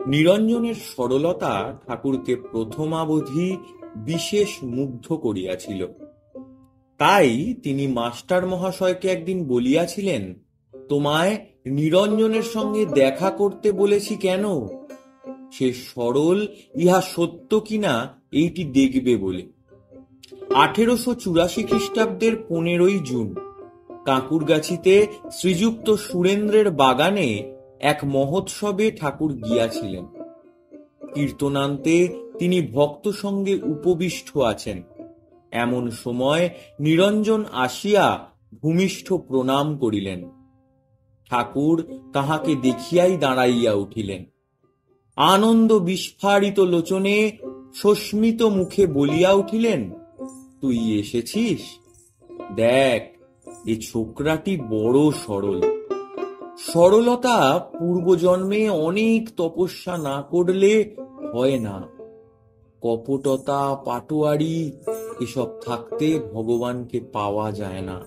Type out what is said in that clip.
নিরঞ্জনের সরলতা ঠাকুরকে প্রথমাবধি বিশেষ মুগ্ধ করিয়াছিল। তাই তিনি মাস্টার মহাশয়কে একদিন বলিয়াছিলেন, তোমায় নিরঞ্জনের সঙ্গে দেখা করতে বলেছি কেন? সে সরল ইহা সত্য কিনা এইটি দেখবে বলে। 1884 খ্রিস্টাব্দের 15ই জুন কাঁকুরগাছিতে শ্রীযুক্ত সুরেন্দ্রের বাগানে এক মহোৎসবে ঠাকুর গিয়াছিলেন। কীর্তনান্তে তিনি ভক্ত সঙ্গে উপবিষ্ট আছেন। এমন সময় নিরঞ্জন আসিয়া ভূমিষ্ঠ প্রণাম করিলেন। ঠাকুর তাহাকে দেখিয়াই দাঁড়াইয়া উঠিলেন। আনন্দ বিস্ফারিত লোচনে সস্মিত মুখে বলিয়া উঠিলেন, তুই এসেছিস? দেখ, এ ছোকরাটি বড় সরল। সরলতা পূর্বজন্মে অনেক তপস্যা না করলে হয় না। কপটতা, পাটোয়ারি এসব থাকতে ভগবানকে পাওয়া যায় না।